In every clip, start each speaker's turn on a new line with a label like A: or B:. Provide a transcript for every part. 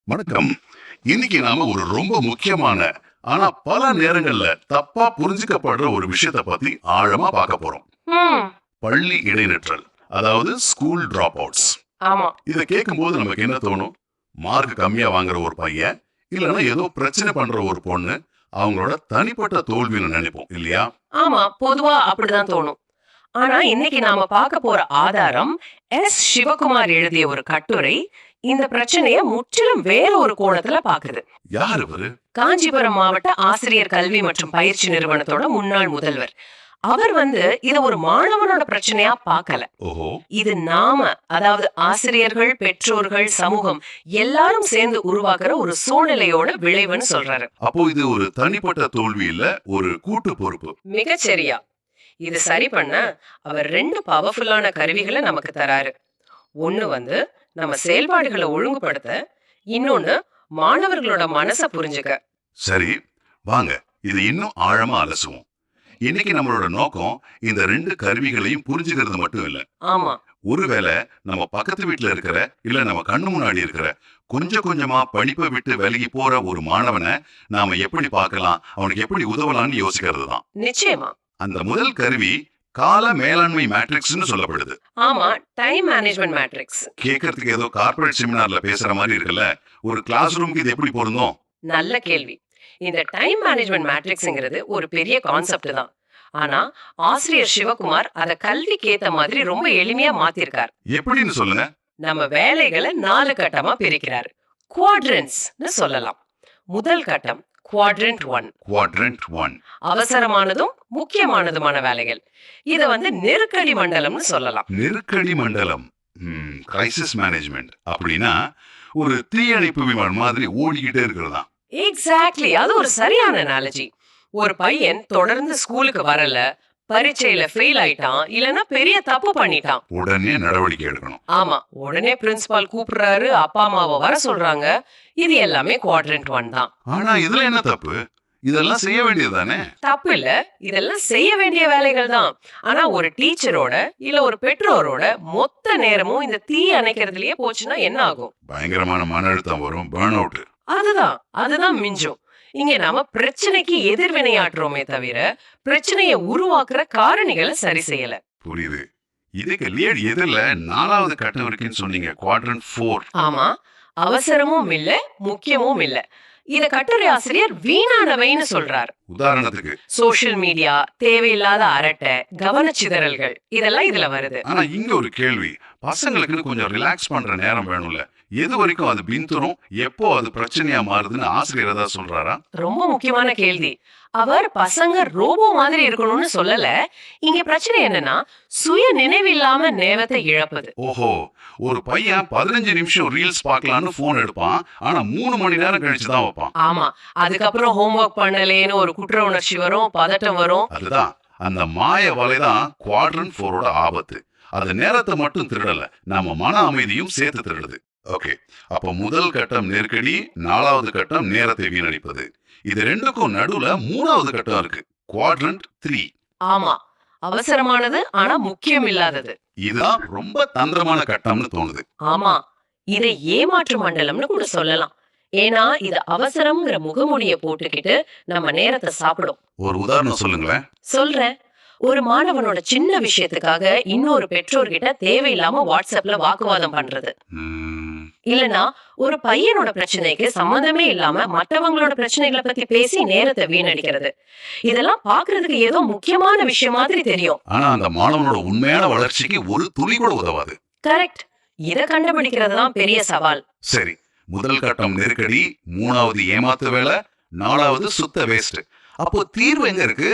A: வணக்கம். இன்னைக்கு நாம ஒரு ரொம்ப முக்கியமான ஆனா பல நேரங்கள்ல தப்பா புரிஞ்சுக்கப்படுற ஒரு விஷயத்தை பத்தி ஆழமா பார்க்க போறோம்.
B: ம்.
A: பள்ளி இடைநிற்றல், அதாவது ஸ்கூல் டிராப் அவுட்ஸ்.
B: ஆமா.
A: இத கேட்கும்போது நமக்கு என்ன தோணும்? மார்க் கம்மியா வாங்குற ஒரு பையன், இல்லைன்னா ஏதோ பிரச்சனை பண்ற ஒரு பொண்ணு, அவங்களோட தனிப்பட்ட தோல்வின்னு நினைப்போம் இல்லையா?
B: ஆமா. பொதுவா அப்படிதான் தோணும். ஆனா இன்னைக்கு நாம பார்க்க போற ஆதாரம் சிவகுமார் எழுதிய ஒரு கட்டுரை இந்த பிரச்சனைய முற்றிலும் வேற ஒரு கோணத்துல பாக்குது.
A: யார் இவரு?
B: காஞ்சிபுரம் மாவட்ட ஆசிரியர் கல்வி மற்றும் பயிற்சி நிறுவனத்தோட முன்னாள் முதல்வர். அவர் இத ஒரு மாணவனோட பிரச்சனையா பார்க்கல.
A: ஓஹோ.
B: இது நாம, அதாவது ஆசிரியர்கள், பெற்றோர்கள், சமூகம் எல்லாரும் சேர்ந்து உருவாக்குற ஒரு சூழ்நிலையோட விளைவுன்னு சொல்றாரு.
A: அப்போ இது ஒரு தனிப்பட்ட தோல்வி இல்ல, ஒரு கூட்டு பொறுப்பு.
B: மிகச்சரியா. இது சரி பண்ண அவர் 2 பவர்ஃபுல்லான கருவிகளை நமக்கு தராரு. ஒண்ணு நம்ம செயல்பாடுகளை ஒழுங்குபடுத்த, இன்னொன்னு மாணவர்களோட மனச புரிஞ்சுக்க.
A: சரி, வாங்க இது இன்னும் ஆழமா அலசுவோம். இன்னைக்கு நம்மளோட நோக்கம் இந்த 2 கருவிகளையும் புரிஞ்சுக்கிறது மட்டும் இல்ல.
B: ஆமா.
A: ஒருவேளை நம்ம பக்கத்து வீட்டுல இருக்கிற, இல்ல நம்ம கண்ணு முன்னாடி இருக்கிற கொஞ்சம் கொஞ்சமா படிப்பை விட்டு விலகி போற ஒரு மாணவனை நாம எப்படி பார்க்கலாம், அவனுக்கு எப்படி உதவலாம்னு யோசிக்கிறது தான்.
B: நிச்சயமா.
A: அந்த முதல் கருவி கால மேலாண்மை மேட்ரிக்ஸ்னு சொல்லப்படுது.
B: ஆமா, டைம் மேனேஜ்மெண்ட் மேட்ரிக்ஸ்.
A: கேட்கறதுக்கு ஏதோ கார்ப்பரேட் செமினார்ல பேசுற மாதிரி இருக்குல்ல. ஒரு கிளாஸ் ரூமுக்கு இது எப்படி பொருந்தும்?
B: நல்ல கேள்வி. இந்த டைம் மேனேஜ்மெண்ட் மேட்ரிக்ஸ்ங்கிறது ஒரு பெரிய கான்செப்ட் தான். ஆனா ஆசிரியர் சிவகுமார் அத கல்விக்கு ஏத்த மாதிரி ரொம்ப எளிமையா மாத்திருக்கார்.
A: எப்படின்னு சொல்லுங்க.
B: நம்ம வேலைகளை 4 கட்டமா பிரிக்கிறார். குவாட்ரண்ட்ஸ்னு சொல்லலாம். முதல் கட்டம் குவாட்ரண்ட் 1.
A: குவாட்ரண்ட் 1
B: அவசரமானதும் முக்கியமானதுமான வேலைகள். இத நெருக்கடி மண்டலம்னு சொல்லலாம்.
A: நெருக்கடி மண்டலம், கிரைசிஸ் மேனேஜ்மெண்ட் அப்படின்னா ஒரு தீயணைப்பு விமானம் மாதிரி ஓடிக்கிட்டே இருக்கிறதா?
B: எக்ஸாக்ட்லி, அது ஒரு சரியான அனாலஜி. ஒரு பையன் தொடர்ந்து ஸ்கூலுக்கு வரல, பரீட்சையில ஃபெயில் ஆயிட்டான், இல்லனா பெரிய தப்பு பண்ணிட்டான்.
A: உடனே நடவடிக்கை எடுக்கணும்.
B: ஆமா, உடனே பிரின்சிபால் கூப்பிடுறாரு, அப்பா அம்மாவை வர சொல்றாங்க. இது எல்லாமே குவாட்ரண்ட் 1 தான்.
A: ஆனா இதுல என்ன தப்பு? இதெல்லாம் செய்ய வேண்டியதுதானே?
B: தப்பு இல்ல, இதெல்லாம் செய்ய வேண்டிய வேலைகள் தான். ஆனா ஒரு டீச்சரோட இல்ல ஒரு பெற்றோரோட மொத்த நேரமும் இந்த தீ அணைக்கிறதுலயே போச்சுன்னா என்ன ஆகும்?
A: பயங்கரமான மன அழுத்தம் வரும், பர்ன் அவுட்.
B: அதுதான் மிஞ்சும். இங்க நாம பிரச்சனைக்கு எதிர்வினையாற்றுறோமே தவிர பிரச்சனையை உருவாக்குற காரணிகளை சரி செய்யல.
A: புரியுது. இதுக்கு லீட் எதிரில 4வது கட்டம் இருக்குன்னு சொன்னீங்க, குவாட்ரண்ட் 4.
B: ஆமா, அவசரமும் இல்ல, முக்கியமும் இல்ல. இத கட்டுரை ஆசிரியர் வீணானவைன்னு சொல்றார்.
A: உதாரணத்துக்கு
B: சோஷியல் மீடியா, தேவையில்லாத அரட்டை, கவனச்சிதறல்கள் இதெல்லாம் இதுல வருது.
A: ஆனா இங்க ஒரு கேள்வி, பசங்களுக்கு கொஞ்சம் ரிலாக்ஸ் பண்ற நேரம் வேணும்ல. எது வரைக்கும் அது பின்தரும், எப்போ அது பிரச்சனையா மாறுதுன்னு ஆசிரியர் ஏதாவது சொல்றாரா?
B: ரொம்ப முக்கியமான கேள்வி. அவர் பசங்க ரோபோ மாதிரி இருக்கணும்னு சொல்லல. இங்க பிரச்சனை என்னன்னா சுய நினைவில்லாம நேரத்தை இழப்பது.
A: ஓஹோ, ஒரு பையன் 15 நிமிஷம் ரீல்ஸ் பார்க்கலான்னு போன் எடுப்பான், ஆனா 3 மணி நேரம் கழிச்சு தான் வைப்பான்.
B: ஆமா, அதுக்கப்புறம் ஹோம்வொர்க் பண்ணலேன்னு ஒரு குற்ற உணர்ச்சி வரும், பதட்டம் வரும்.
A: அதுதான் அந்த மாய வலைதான் குவாட்ரண்ட் 4ஓட ஆபத்து. அது நேரத்தை மட்டும் திருடல, நம்ம மன அமைதியும் சேர்த்து திருடுது. ஓகே, அப்ப முதல் கட்டம் நெருக்கடி, 4வது கட்டம் நேரத்தை வீணடிப்பது. இது ரெண்டுக்கும் நடுவுல 3வது கட்டம் இருக்கு, குவாட்ரண்ட் 3.
B: ஆமா, அவசரமானது ஆனா முக்கியம் இல்லாதது.
A: இதுதான் ரொம்ப தந்திரமான கட்டம்னு தோணுது.
B: ஆமா, இதை ஏமாற்று மண்டலம்னு கூட சொல்லலாம். ஏன்னா இது அவசரம்ங்கிற முகமூடிய போட்டுக்கிட்டு நம்ம நேரத்தை சாப்பிடும்.
A: ஒரு உதாரணம் சொல்லுங்களேன்.
B: சொல்றேன். ஒரு மாணவனோட சின்ன விஷயத்துக்காக இன்னொரு பெற்றோர்கிட்ட தேவையில்லாம வாட்ஸ்அப்ல வாக்குவாதம் பண்றது, இல்லனா ஒரு பையனோட பிரச்சனைக்கு சம்பந்தமே இல்லாம மற்றவங்களோட பிரச்சனைகளை பத்தி பேசி நேரத்தை வீணடிக்கிறது. இதெல்லாம் பாக்குறதுக்கு ஏதோ முக்கியமான விஷயம் மாதிரி தெரியும்,
A: ஆனா அந்த மாணவனோட உண்மையான வளர்ச்சிக்கு ஒரு துளி கூட உதவாது.
B: கரெக்ட். இத கண்டுபிடிக்கிறது தான் பெரிய சவால்.
A: சரி, முதல் கட்டம் நெருக்கடி, 3வது ஏமாத்து வேலை, 4வது சுத்த வேஸ்ட். அப்போ தீர்வு எங்க இருக்கு?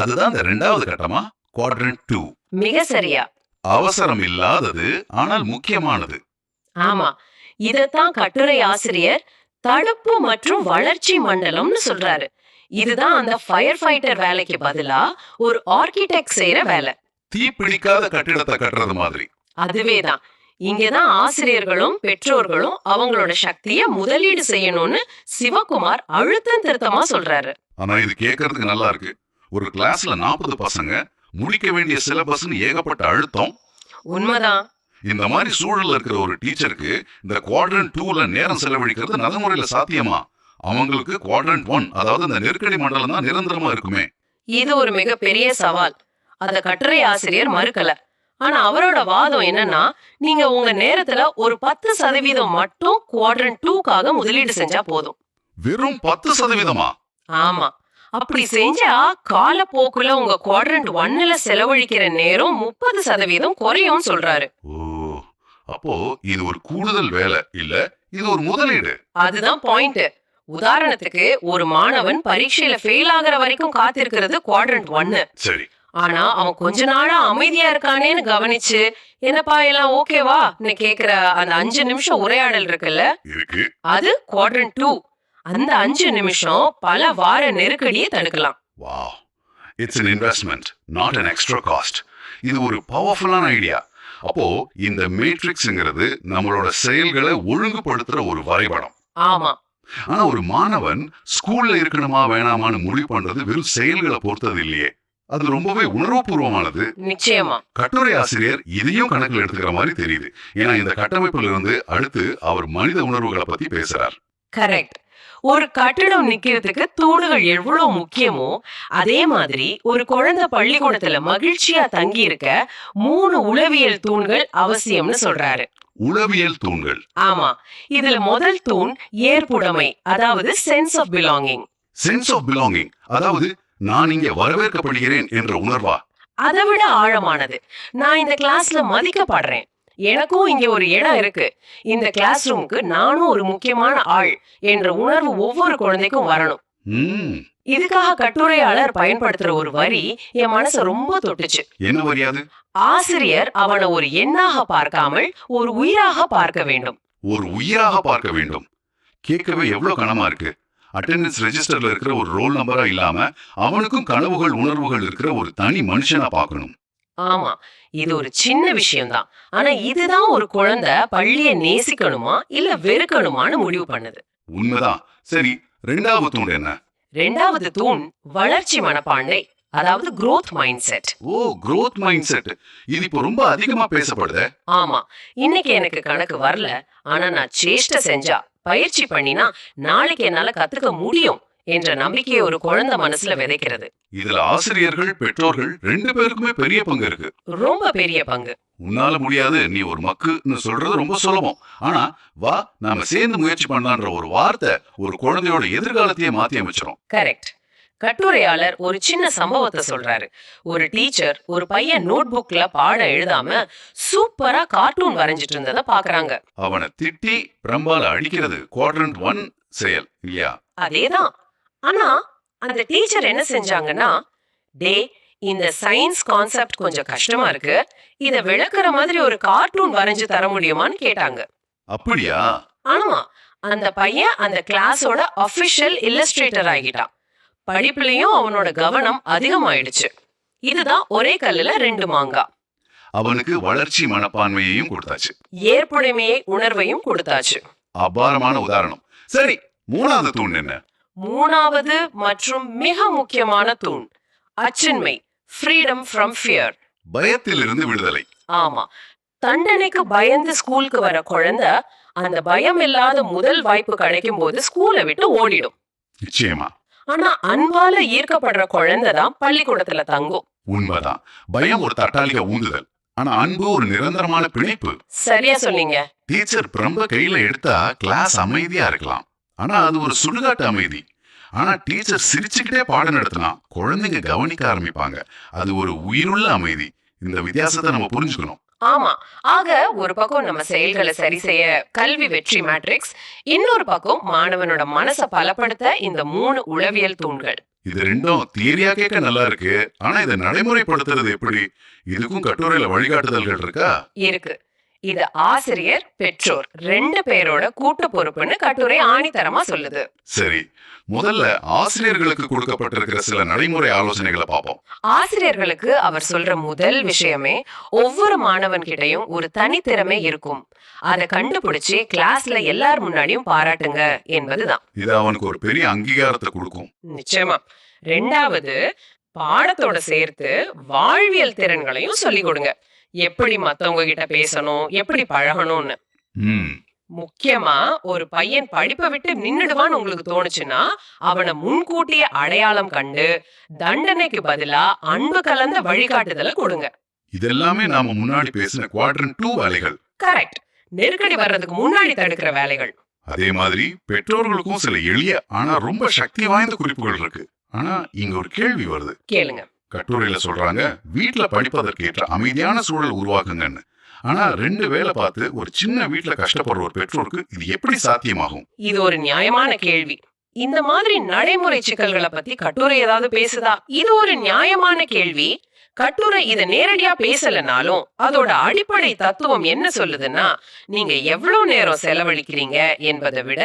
A: அதுதான் இந்த 2வது கட்டமா, குவாட்ரண்ட் 2.
B: மிக சரியா.
A: அவசரம் இல்லாதது ஆனால் முக்கியமானது.
B: ஆமா, இதத்தான் கட்டுரை ஆசிரியர் தடுப்பு மற்றும் வளர்ச்சி மண்டலம்னு சொல்றாரு. இதுதான் அந்த ஃபயர் ஃபைட்டர் வேலைக்கு பதிலா ஒரு ஆர்கிடெக்ட் செய்யற வேலை.
A: தீ பிடிக்காத கட்டிடத்தை கட்டுறது மாதிரி.
B: அதுவேதான். இங்கதான் ஆசிரியர்களும் பெற்றோர்களும் அவங்களோட சக்திய முதலீடு செய்யணும்னு சிவகுமார் அழுத்தம் திருத்தமா சொல்றாரு.
A: ஆனா இது கேட்கறதுக்கு நல்லா இருக்கு. ஒரு கிளாஸ்ல 40 பசங்க, முடிக்க வேண்டிய சிலபஸ்னு ஏகப்பட்ட அழுத்தம்.
B: உண்மைதான்.
A: இந்த மாதிரி சூழல்ல இருக்கிற ஒரு டீச்சருக்கு இந்த குவாட்ரண்ட் 2ல நேரம் செலவழிக்கிறது நடைமுறையில சாத்தியமா? அவங்களுக்கு குவாட்ரண்ட் 1, அதாவது இந்த நெருக்கடி மண்டலம் தான் நிரந்தரமா இருக்குமே.
B: இது ஒரு மிகப்பெரிய சவால். அத கட்டுரை ஆசிரியர் மறுக்கல. ஆனா அவரோட வாதம் என்னன்னா, நீங்க உங்க நேரத்துல ஒரு 10% மட்டும் குவாட்ரண்ட் 2க்காக முதலீடு செஞ்சா போதும்.
A: வெறும் 10%?
B: ஆமா. அப்படி செஞ்சா காலப்போக்குல உங்க குவாட்ரண்ட் 1ல செலவழிக்கிற நேரம் 30% குறையும் சொல்றாரு.
A: ஓ, அப்போ இது ஒரு கூடுதல் வேலை இல்ல, இது ஒரு முதலீடு.
B: அதுதான் பாயிண்ட். உதாரணத்துக்கு ஒரு மாணவன் பரீட்சையில ஃபெயில் ஆகுற வரைக்கும் காத்திருக்கிறது குவாட்ரண்ட் 1.
A: சரி.
B: ஆனா அவன் கொஞ்ச நாளா அமைதியா இருக்கானேன்னு கவனிச்சு, என்னப்பா எல்லாம் ஓகேவா கேக்குற அந்த 5 நிமிஷம் உரையாடல் இருக்குல்ல,
A: இருக்கு.
B: அது குவாட்ரண்ட் 2. அந்த 5 நிமிஷம் பல வார நெருக்கடியை தடுக்கலாம்.
A: Wow. It's an investment, not an extra cost. இது ஒரு பவர்ஃபுல்லான ஐடியா. அப்போ இந்த மேட்ரிக்ஸ்ங்கிறது நம்மளோட செயல்களை ஒழுங்குபடுத்துற ஒரு வரைபடம்.
B: ஆமா.
A: ஆனா ஒரு மாணவன் ஸ்கூல்ல இருக்கணுமா வேணாமான்னு முடிவு பண்றது வெறும் செயல்களை பொறுத்தது இல்லையே. அது ரொம்பவே உணர்வுபூர்வமானது.
B: நிச்சயமா.
A: கட்டுரை ஆசிரியர் இதையும் கணக்கில் எடுத்துக்கிற மாதிரி தெரியுது. ஏன்னா இந்த கட்டமைப்புல இருந்து அடுத்து அவர் மனித உணர்வுகளை பத்தி பேசுறார்.
B: கரெக்ட். ஒரு கட்டிடம் நிக்கிறதுக்கு தூண்கள் எவ்வளவு முக்கியமோ அதே மாதிரி ஒரு குழந்தை பள்ளிக்கூடத்துல மகிழ்ச்சியா தங்கி இருக்க 3 உளவியல் தூண்கள் அவசியம்னு சொல்றாரு.
A: உளவியல் தூண்கள்?
B: ஆமா. இதுல முதல் தூண் ஏற்புடைமை, அதாவது sense of belonging.
A: Sense of belonging, அதாவது நான் இங்கே வரவேற்கப்படுகிறேன் என்ற உணர்வா?
B: அதை விட ஆழமானது. நான் இந்த கிளாஸ்ல மதிக்கப்படுறேன், எனக்கும் இங்க ஒரு இடம் இருக்கு, இந்த கிளாஸ் ரூமுக்கு நானும் ஒரு முக்கியமான ஆள் என்ற உணர்வு ஒவ்வொரு குழந்தைக்கும் வரணும். இதுக்காக கட்டுரையாளர் பயன்படுத்துற ஒரு வரி என் மனசை ரொம்ப தொட்டுச்சு.
A: என்ன வரியாது?
B: ஆசிரியர் அவனை ஒரு எண்ணாக பார்க்காமல் ஒரு உயிராக பார்க்க வேண்டும்.
A: ஒரு உயிராக பார்க்க வேண்டும். கேட்கவே எவ்வளவு கனமா இருக்கு. அட்டெண்டன்ஸ் ரெஜிஸ்டர்ல இருக்கிற ஒரு ரோல் நம்பரா இல்லாம அவனுக்கும் கனவுகள் உணர்வுகள் இருக்கிற ஒரு தனி மனுஷனா பார்க்கணும்.
B: ஆமா, இது ஒரு சின்ன விஷயம்தான். ஆனா இதுதான் ஒரு குழந்தை பள்ளியை நேசிக்கணுமா இல்ல வெறுக்கணுமான்னு முடிவு பண்ணுது.
A: உண்மைதான். சரி, ரெண்டாவது தூண் என்ன?
B: ரெண்டாவது தூண் வளர்ச்சி மனப்பான்மை, அதாவது growth mindset.
A: ஓ, growth mindset. இது இப்போ ரொம்ப அதிகமா பேசப்படுதே.
B: ஆமா. இன்னைக்கு எனக்கு கணக்கு வரல, ஆனா நான் சேஷ்டை செஞ்சா, பயிற்சி பண்ணினா நாளைக்கு என்னால கத்துக்க முடியும் என்ற நம்பிக்கையை ஒரு குழந்தை மனசுல விதைக்கிறது.
A: இதுல ஆசிரியர்கள், பெற்றோர்கள் 2 பேருக்குமே பெரிய பங்கு இருக்கு.
B: ரொம்ப பெரிய பங்கு.
A: உன்னால முடியாது, நீ ஒரு மக்குன்னு சொல்றது ரொம்ப சுலபம். ஆனா வா நாம சேர்ந்து முயற்சி பண்ணலான்ற ஒரு வார்த்தை ஒரு குழந்தையோட எதிர்காலத்தையே மாத்தி அமைச்சிரும்.
B: கரெக்ட். கட்டுரையாளர் ஒரு சின்ன சம்பவத்தை சொல்றாரு. ஒரு டீச்சர் ஒரு பையன் நோட் புக்ல பாடம் எழுதாம சூப்பரா கார்ட்டூன் வரைஞ்சிட்டு இருந்ததை பாக்குறாங்க.
A: அவனை திட்டி பிரம்பால அடிக்கிறது குவாட்ரண்ட் 1 செயல் இல்லையா?
B: அதேதான். ஆனா அந்த டீச்சர் என்ன செஞ்சாங்கன்னா, டே, இந்த சயின்ஸ் கான்செப்ட் கொஞ்சம் கஷ்டமா இருக்கு, இத விளக்குற மாதிரி ஒரு கார்ட்டூன் வரைஞ்சு தர முடியுமான்னு கேட்டாங்க.
A: அப்படியா?
B: ஆமா. அந்த பையன் அந்த கிளாஸோட அபிஷியல் இல்லஸ்ட்ரேட்டர் ஆகிட்டான். படிப்புலயும் அவனோட கவனம் அதிகமாயிடுச்சு. இதுதான் ஒரே கல்லுல 2 மாங்காய்.
A: அவனுக்கு வளர்ச்சி மனப்பான்மையையும் கொடுத்தாச்சு,
B: ஏற்புடைமையை உணர்வையும் கொடுத்தாச்சு.
A: அபாரமான உதாரணம். சரி, மூணாவது தூண் என்ன?
B: மூணாவது மற்றும் மிக முக்கியமான தூண் அச்சின்மை, ஃப்ரீடம் ஃப்ரம் ஃபியர்.
A: பயத்திலிருந்து விடுதலை.
B: ஆமா. தண்டனைக்கு பயந்து ஸ்கூலுக்கு வர குழந்தை அந்த பயம் இல்லாத முதல் வாய்ப்பு கிடைக்கும் போது ஸ்கூலை விட்டு ஓடிடும்.
A: நிச்சயமா.
B: ஆனா அன்பால ஈர்க்கப்படுற குழந்தைதான் பள்ளிக்கூடத்துல தங்கும்.
A: உண்மைதான். பயம் ஒரு தற்காலிக ஊந்துதல், ஆனா அன்பு ஒரு நிரந்தரமான பிணைப்பு.
B: சரியா சொன்னீங்க.
A: டீச்சர் பிரம்ப கையில எடுத்தா கிளாஸ் அமைதியா இருக்கலாம், ஆனா அது ஒரு சுடுகாட்டு அமைதி. ஆனா டீச்சர் சிரிச்சுக்கிட்டே பாடம் நடத்தினா குழந்தைங்க கவனிக்க ஆரம்பிப்பாங்க. அது ஒரு உயிருள்ள அமைதி. இந்த வித்தியாசத்தை நம்ம புரிஞ்சுக்கணும்.
B: ஆமா. ஆக ஒரு பக்கம் நம்ம செயல்களை சரி செய்ய கல்வி வெற்றி மேட்ரிக்ஸ், இன்னொரு பக்கம் மாணவனோட மனசை பலப்படுத்த இந்த 3 உளவியல் தூண்கள்.
A: இது ரெண்டும் தியரியா கேட்க நல்லா இருக்கு, ஆனா இதை நடைமுறைப்படுத்துறது எப்படி? இதுக்கும் கட்டுரையில வழிகாட்டுதல்கள் இருக்கா?
B: இருக்கு. இது ஆசிரியர், பெற்றோர் 2 பேரோட கூட்டு பொறுப்புன்னு கட்டுரை ஆணித்தரமா சொல்லுது.
A: சரி, முதல்ல ஆசிரியர்களுக்கு கொடுக்கப்பட்டிருக்கிற சில நடைமுறை ஆலோசனைகளை பார்ப்போம்.
B: ஆசிரியர்களுக்கு அவர் சொல்ற முதல் விஷயமே, ஒவ்வொரு மாணவன் கிட்டையும் ஒரு தனித்திறமை இருக்கும், அதை கண்டுபிடிச்சு கிளாஸ்ல எல்லார் முன்னாடியும் பாராட்டுங்க என்பதுதான்.
A: இது அவனுக்கு ஒரு பெரிய அங்கீகாரத்தை கொடுக்கும்.
B: நிச்சயமா. 2வது, பாடத்தோட சேர்த்து வாழ்வியல் திறன்களையும் சொல்லிக் கொடுங்க. எப்படி மத்தவங்க கிட்ட பேசணும், எப்படி பழகணும்னு.
A: ம்
B: முக்கியமா ஒரு பையன் படிப்பை விட்டு நின்னுடுவான்னு உங்களுக்கு தோணுச்சுன்னா அவனை முன்கூட்டியே அடையாளம் கண்டு தண்டனைக்கு பதிலா அன்பு கலந்த வழிகாட்டுதலை கொடுங்க.
A: இதெல்லாமே நாம முன்னாடி பேசின குவாட்ரண்ட் 2 வேலைகள்.
B: கரெக்ட். நெருக்கடி வர்றதுக்கு முன்னாடி தடுக்கிற வேலைகள்.
A: அதே மாதிரி பெற்றோர்களுக்கும் சில எளிய ஆனா ரொம்ப சக்தி வாய்ந்த குறிப்புகள் இருக்கு. ஆனா இங்க ஒரு கேள்வி வருது.
B: கேளுங்க.
A: கட்டுரையில சொல்றாங்க வீட்டுல படிப்பதற்கேற்ற அமைதியான சூழல் உருவாக்குங்கன்னு. ஆனா 2 வேலை பார்த்து ஒரு சின்ன வீட்டுல கஷ்டப்படுற ஒரு பெற்றோருக்கு இது எப்படி சாத்தியமாகும்?
B: இது ஒரு நியாயமான கேள்வி. இந்த மாதிரி நடைமுறை சிக்கல்களை பத்தி கட்டுரை ஏதாவது பேசுதா? இது ஒரு நியாயமான கேள்வி. கட்டுரை இத நேரடியா பேசலனாலும் அதோட அடிப்படை தத்துவம் என்ன சொல்லுதுன்னா, நீங்க எவ்வளவு நேரம் செலவழிக்கிறீங்க என்பதை விட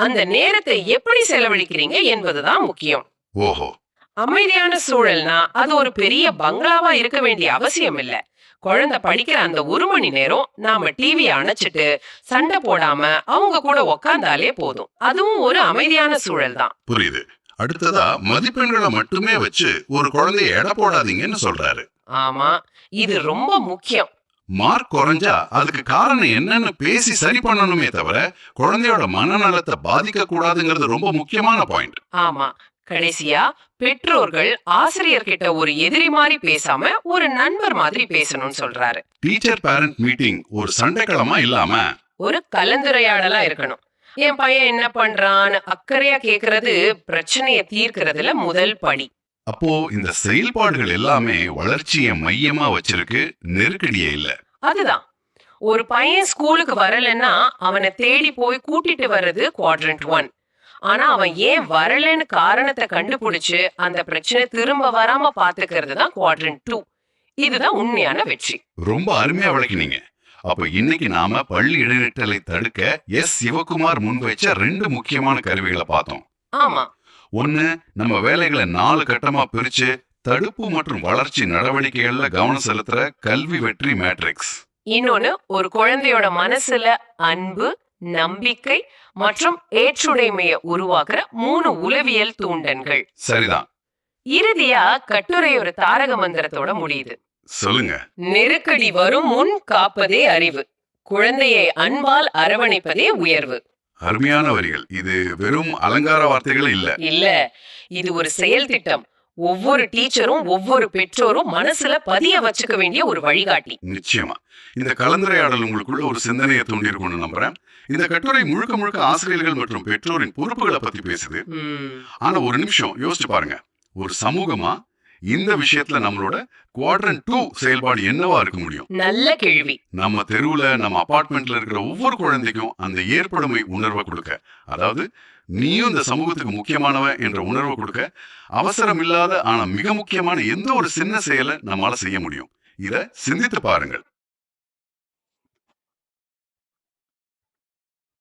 B: அந்த நேரத்தை எப்படி செலவழிக்கிறீங்க என்பதுதான் முக்கியம்.
A: ஓஹோ.
B: அமைதியான சூழல்னா அது ஒரு பெரிய பங்களாவா இருக்க வேண்டிய அவசியம் இல்ல. குழந்தை படிக்கிற அந்த 1 மணி நேரம் நாம டிவி அணைச்சிட்டு சண்டை போடாம அவங்க கூட உக்காந்தாலே போதும். அதுவும் ஒரு அமைதியான சூழல் தான்.
A: புரியுது. அடுத்ததா மதிப்பெண்களை மட்டுமே வச்சு ஒரு குழந்தைய எடை போடாதீங்கன்னு சொல்றாரு.
B: ஆமா, இது ரொம்ப முக்கியம்.
A: மார்க் குறைஞ்சா அதுக்கு காரணம் என்னன்னு பேசி சரி பண்ணணுமே தவிர குழந்தையோட மனநலத்தை பாதிக்க கூடாதுங்கிறது ரொம்ப முக்கியமான பாயிண்ட்.
B: ஆமா, கடைசியா பெற்றோர்கள் ஆசிரியர்கிட்ட ஒரு எதிரி மாதிரி பேசாம ஒரு நண்பர் மாதிரி பேசணும்னு சொல்றாரு.
A: டீச்சர் பேரண்ட் மீட்டிங் ஒரு சண்டைக்களமா இல்லாம
B: ஒரு கலந்துரையாடலா இருக்கணும். என் பையன் என்ன பண்றான்னு அக்கறையா கேக்குறது பிரச்சனையை தீர்க்கிறதுல முதல் படி.
A: அப்போ இந்த செயல்பாடுகள் எல்லாமே வளர்ச்சியை மையமா வச்சிருக்கு, நெருக்கடியே இல்ல.
B: அதுதான். ஒரு பையன் ஸ்கூலுக்கு வரலன்னா அவனை தேடி போய் கூட்டிட்டு வர்றது குவாட்ரண்ட் 1. ஆனா அவன் ஏன் வரலன்னு காரணத்தை கண்டுபிடிச்சு அந்த பிரச்சனை திரும்ப வராம பாத்துக்கிறது தான் குவாட்ரண்ட் 2. இதுதான் உண்மையான வெற்றி.
A: ரொம்ப அருமையா விளக்கினீங்க. அப்ப இன்னைக்கு நாம பள்ளி இடைநிற்றலை தடுக்க சிவகுமார் முன்வைச்ச 2 முக்கியமான கருவிகளை பார்த்தோம்.
B: ஆமா.
A: ஒன்னு, நம்ம வேலைகளை 4 கட்டமா பிரிச்சு தடுப்பு மற்றும் வளர்ச்சி நடவடிக்கைகள்ல கவனம் செலுத்துற கல்வி வெற்றி மேட்ரிக்ஸ்.
B: இன்னொன்னு, ஒரு குழந்தையோட மனசுல அன்பு, நம்பிக்கை மற்றும் ஏற்றுடைமையை உருவாக்குற 3 உளவியல் தூண்டன்கள்.
A: சரிதான்.
B: இறுதியா கட்டுரை ஒரு தாரக மந்திரத்தோட முடியுது.
A: சொல்லுங்க.
B: நெருக்கடி வரும் முன் காப்பதே அறிவு, குழந்தையை அன்பால் அரவணைப்பதே உயர்வு.
A: அருமையான வரிகள். இது வெறும் அலங்கார வார்த்தைகள்
B: இல்ல, இது ஒரு செயல் திட்டம். ஒவ்வொரு டீச்சரும் ஒவ்வொரு பெற்றோரும் மனசுல பதிய வச்சுக்க வேண்டிய ஒரு வழிகாட்டி.
A: நிச்சயமா. இந்த கலந்துரையாடல் உங்களுக்குள்ள ஒரு சிந்தனையை தூண்டிருக்கும்னு நம்புறேன். இந்த கட்டுரை முழுக்க முழுக்க ஆசிரியர்கள் மற்றும் பெற்றோரின் பொறுப்புகளை பத்தி பேசுது. ஆனா ஒரு நிமிஷம் யோசிச்சு பாருங்க. ஒரு சமூகமா இந்த விஷயத்துல நம்மளோட குவாட்ரண்ட் 2 செயல்பாடு என்னவா இருக்க முடியும்?
B: நல்ல கேள்வி.
A: நம்ம தெருவுல, நம்ம அபார்ட்மெண்ட்ல இருக்கிற ஒவ்வொரு குழந்தைக்கும் அந்த ஏற்படுமை உணர்வை கொடுக்க, அதாவது நீயும் இந்த சமூகத்துக்கு முக்கியமானவன் என்ற உணர்வை கொடுக்க, அவசரம் இல்லாத ஆனா மிக முக்கியமான எந்த ஒரு சின்ன செயலை நம்மால செய்ய முடியும். இத சிந்தித்து பாருங்கள்.